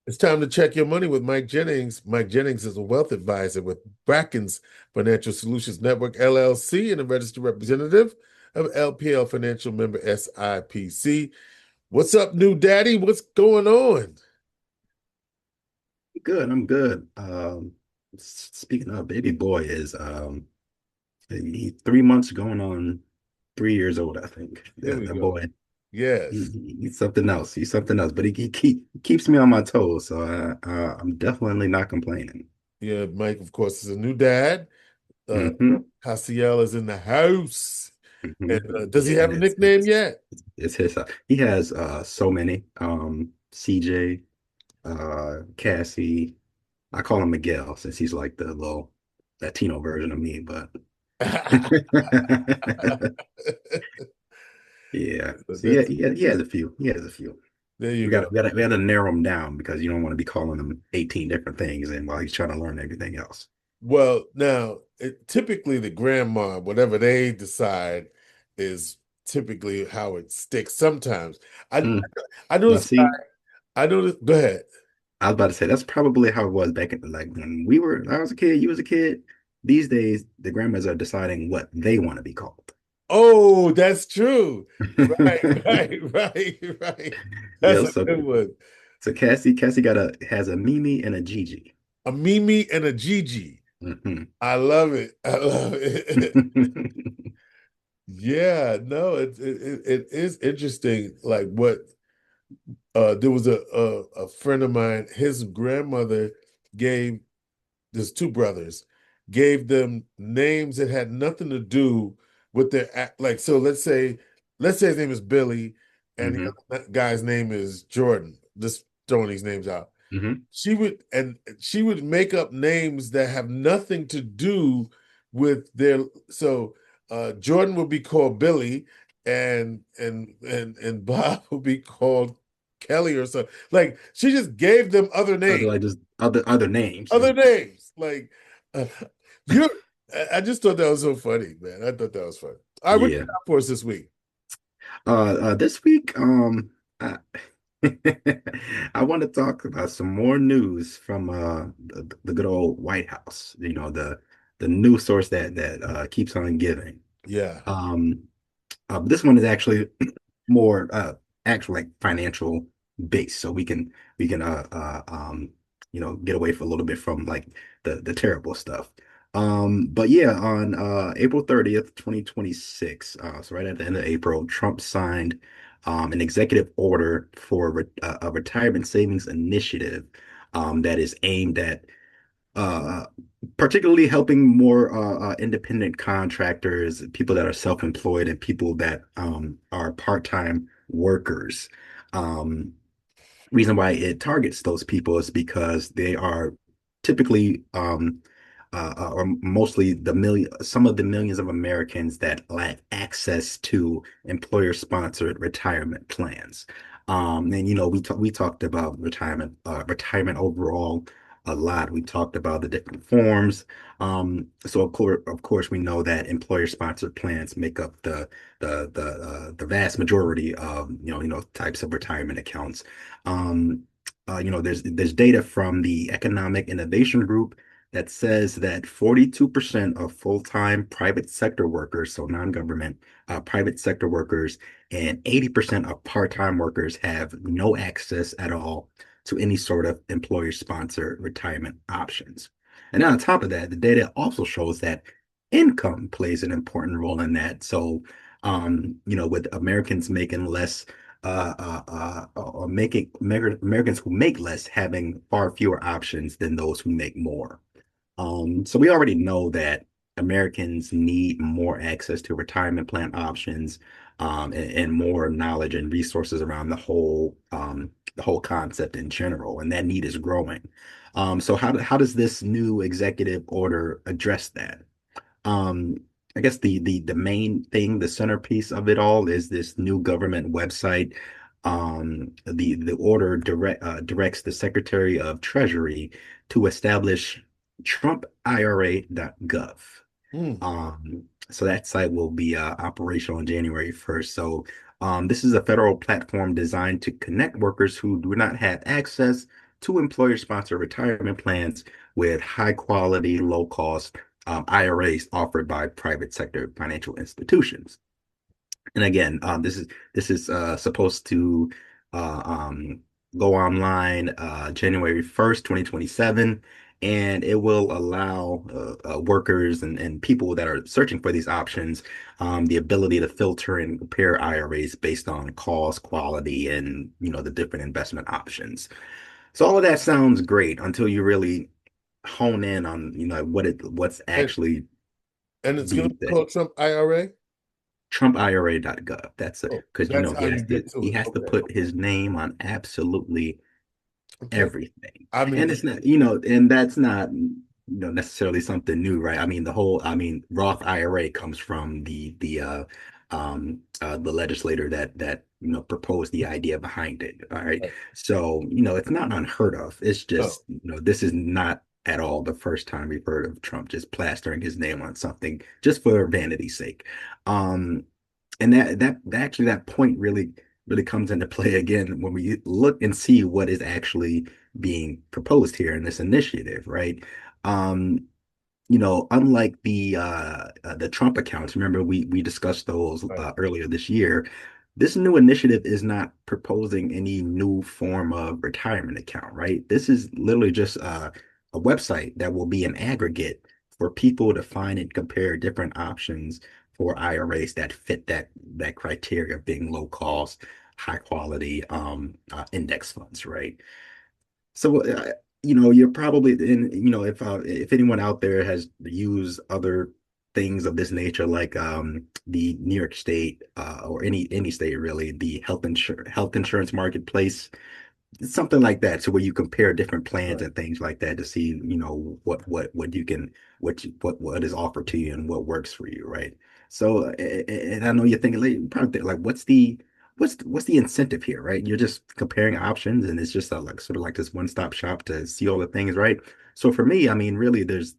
It's time to check your money with Mike Jennings. Mike Jennings is a wealth advisor with Brackens Financial Solutions Network, LLC, and a registered representative of LPL Financial member SIPC. What's up, new daddy? What's going on? Good, I'm good. Speaking of, baby boy is 3 months going on 3 years old, I think. There Yeah, we that go. boy, Yes. he's something else. He's something else, but he keeps me on my toes, so I'm definitely not complaining. Yeah, Mike, of course, is a new dad. Uh, Hmm. Cassiel is in the house. And does he Yeah, have and a it's nickname it's yet? it's his. He has so many. CJ, Cassie. I call him Miguel since he's like the little Latino version of me, but yeah. So yeah, That's he has a few. He has a few. there you We go. got we got to narrow him down because you don't want to be calling him 18 different things and while he's trying to learn everything else. Well, now typically the grandma, whatever they decide, is typically how it sticks. Sometimes I Mm. I know Now this guy. see, I know this. Go ahead. I was about to say that's probably how it was back in like when we were I was a kid, you was a kid. These days, the grandmas are deciding what they want to be called. Oh, that's true. Right, right. That's Yeah, a so good one. so Cassie got a has a Mimi and a Gigi. A Mimi and a Gigi. Hmm. I love it. I love it. Yeah, no, it is interesting. Like what there was a friend of mine, his grandmother gave there's two brothers, gave them names that had nothing to do with like so let's say his name is Billy and the Hmm. other guy's name is Jordan. Just throwing these names out. Hmm. She would make up names that have nothing to do with their so Jordan would be called Billy and Bob would be called Kelly or something. Like she just gave them other Other names, like just other names. other Just names. Like uh, you're I just thought that was so funny, man. I thought that was funny. All right, what you yeah. got for us this week? This week, I, I want to talk about some more news from the good old White House. You know, the news source that keeps on giving. Yeah. Um, this one is actually more actual like financial based, so we can get away for a little bit from like the terrible stuff. But yeah, on April 30th, 2026, so right at the end of April, Trump signed an executive order for a retirement savings initiative that is aimed at uh, particularly helping more independent contractors, people that are self-employed, and people that are part-time workers. Um, Reason why it targets those people is because they are typically or mostly some of the millions of Americans that lack access to employer-sponsored retirement plans. And you know, we talked about retirement overall a lot. We talked about the different forms. So of course, we know that employer-sponsored plans make up the vast majority of types of retirement accounts. Um, there's data from the Economic Innovation Group that says that 42% of full-time private sector workers, so non-government private sector workers, and 80% of part-time workers have no access at all to any sort of employer-sponsored retirement options. And on top of that, the data also shows that income plays an important role in that. So, with Americans making less or making Americans who make less having far fewer options than those who make more. So we already know that Americans need more access to retirement plan options, and more knowledge and resources around the whole concept in general, and that need is growing. So how does this new executive order address that? Um, I guess the main thing, the centerpiece of it all is this new government website. The order directs the Secretary of Treasury to establish TrumpIRA.gov. Hmm. So that site will be operational on January 1st. So this is a federal platform designed to connect workers who do not have access to employer-sponsored retirement plans with high quality, low cost IRAs offered by private sector financial institutions. And again, this is supposed to uh, um, go online January 1st, 2027, and it will allow workers and people that are searching for these options the ability to filter and compare IRAs based on cost, quality, and the different investment options. So all of that sounds great until you really hone in on what's And actually and it's gonna being be said. called Trump IRA. TrumpIRA.gov. That's it. Oh, Because that's how he has you to get to he it. has to Okay, put okay, his name on absolutely okay. everything. I And mean, it's not, and that's not, necessarily something new, right? I mean, Roth IRA comes from the legislator that proposed the idea behind it. All right. So, it's not unheard of. It's no, just, this is not at all the first time we've heard of Trump just plastering his name on something just for vanity's sake. Um, and actually that point really comes into play again when we look and see what is actually being proposed here in this initiative, right? Um, unlike the Trump accounts, remember we discussed those right, earlier this year. This new initiative is not proposing any new form of retirement account, right? This is literally just a website that will be an aggregate for people to find and compare different options for IRAs that fit that criteria of being low cost, high quality index funds, right? So, you're probably in, if anyone out there has used other things of this nature, like the New York State or any state really, the health insurance marketplace, something like that, so where you compare different plans right. and things like that to see, what you can what is offered to you and what works for you, right? So, and I know you're thinking, like, you probably think, like, what's the incentive here, right? You're just comparing options, and it's just like sort of like this one-stop shop to see all the things, right? So for me, I mean, really, there's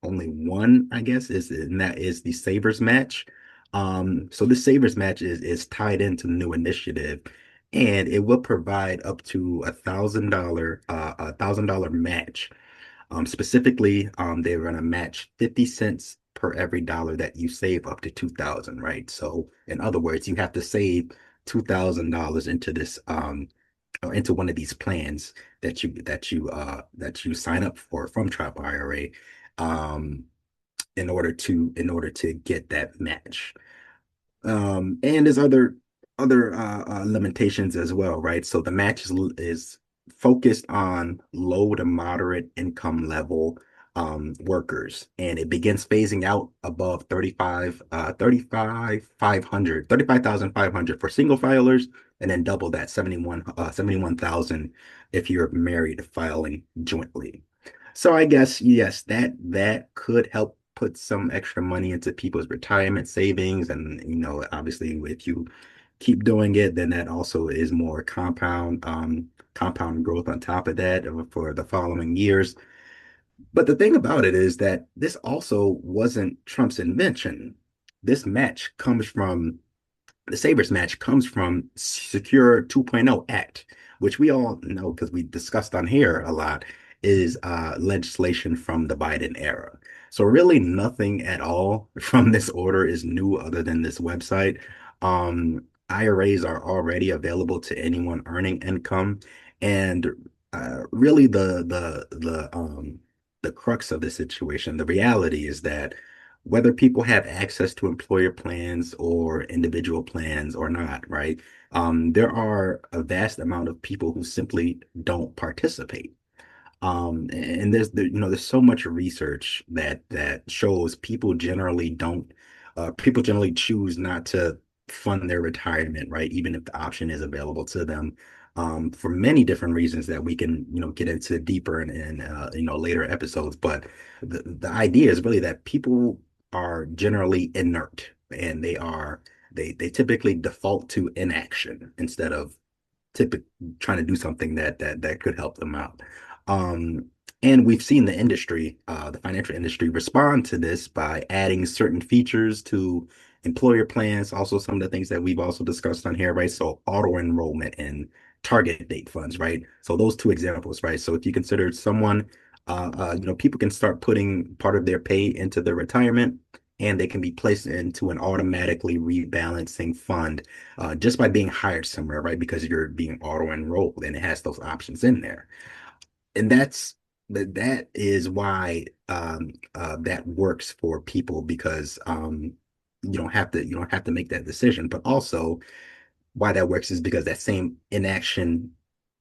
only one, I guess, and that is the Savers Match. So this Savers Match is tied into the new initiative, and it will provide up to $1,000 match. Specifically, they're going to match 50 cents per every dollar that you save up to 2,000, right? So in other words, you have to save $2,000 into this or into one of these plans that you sign up for from Trap IRA um in order to get that match. And there's other limitations as well, right? So the match is focused on low to moderate income level workers, and it begins phasing out above 35,500 for single filers, and then double that 71,000 if you're married filing jointly. So I guess yes, that could help put some extra money into people's retirement savings, and obviously if you keep doing it, then that also is more compound growth on top of that for the following years. But the thing about it is that this also wasn't Trump's invention. This match comes from the Sabres match comes from Secure 2.0 Act, which we all know because we discussed on here a lot, is legislation from the Biden era. So really nothing at all from this order is new other than this website. IRAs are already available to anyone earning income, and really the crux of the situation, the reality is that whether people have access to employer plans or individual plans or not, right? There are a vast amount of people who simply don't participate. And there's so much research that shows people generally choose not to fund their retirement, right? Even if the option is available to them, for many different reasons that we can, get into deeper in later episodes. But the idea is really that people are generally inert, and they typically default to inaction instead of typically trying to do something that could help them out. Um, and we've seen the financial industry respond to this by adding certain features to employer plans, also some of the things that we've also discussed on here, right? So auto enrollment in target date funds, right? So those two examples, right? So if you consider someone, people can start putting part of their pay into their retirement, and they can be placed into an automatically rebalancing fund just by being hired somewhere, right? Because you're being auto enrolled and it has those options in there. And that is why that works for people because you don't have to make that decision. But also why that works is because that same inaction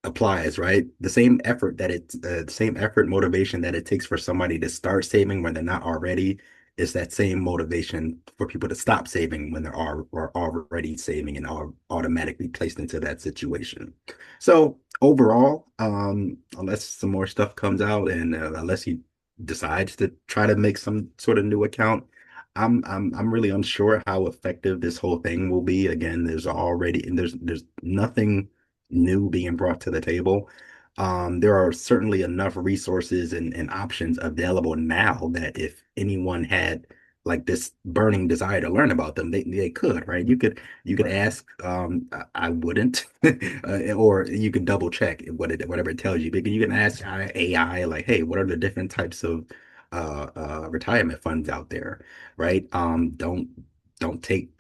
applies, right? The same effort, motivation that it takes for somebody to start saving when they're not already is that same motivation for people to stop saving when are already saving and are automatically placed into that situation. So overall, unless some more stuff comes out and unless he decides to try to make some sort of new account, I'm really unsure how effective this whole thing will be. Again, there's nothing new being brought to the table. There are certainly enough resources and options available now that if anyone had like this burning desire to learn about them, they could, right? You could Right. ask, I wouldn't, or you could double check whatever it tells you. But you can ask AI like, hey, what are the different types of retirement funds out there? Right? Don't take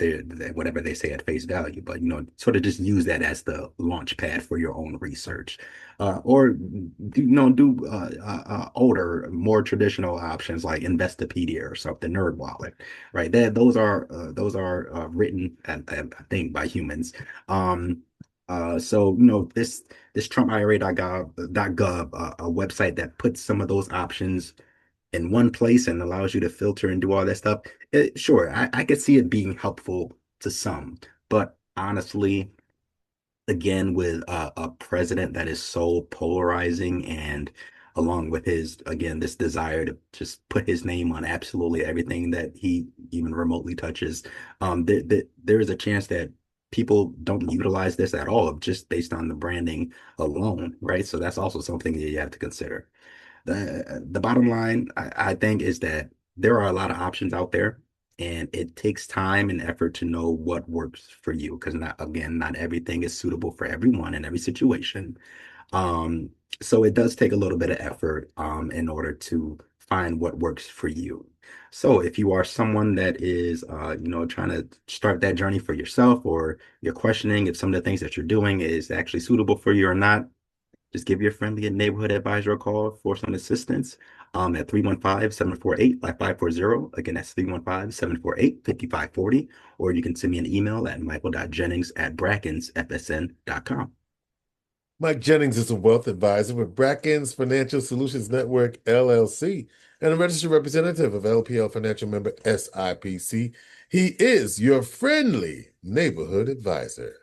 whatever they say at face value, but sort of just use that as the launch pad for your own research, or do older, more traditional options like Investopedia or something, NerdWallet, right? Those are written, I think, by humans. So this TrumpIRA.gov, a website that puts some of those options in one place and allows you to filter and do all that stuff. Sure, I could see it being helpful to some, but honestly, again, with a president that is so polarizing and along with his, again, this desire to just put his name on absolutely everything that he even remotely touches, there is a chance that people don't utilize this at all just based on the branding alone, right? So that's also something that you have to consider. The bottom line, I think, is that there are a lot of options out there, and it takes time and effort to know what works for you. Because not everything is suitable for everyone in every situation. Um, so it does take a little bit of effort, in order to find what works for you. So if you are someone that is, trying to start that journey for yourself, or you're questioning if some of the things that you're doing is actually suitable for you or not, just give your friendly neighborhood advisor a call for some assistance at 315-748-5540. Again, that's 315-748-5540. Or you can send me an email at michael.jennings@brackensfsn.com. Mike Jennings is a wealth advisor with Brackens Financial Solutions Network, LLC, and a registered representative of LPL Financial Member SIPC. He is your friendly neighborhood advisor.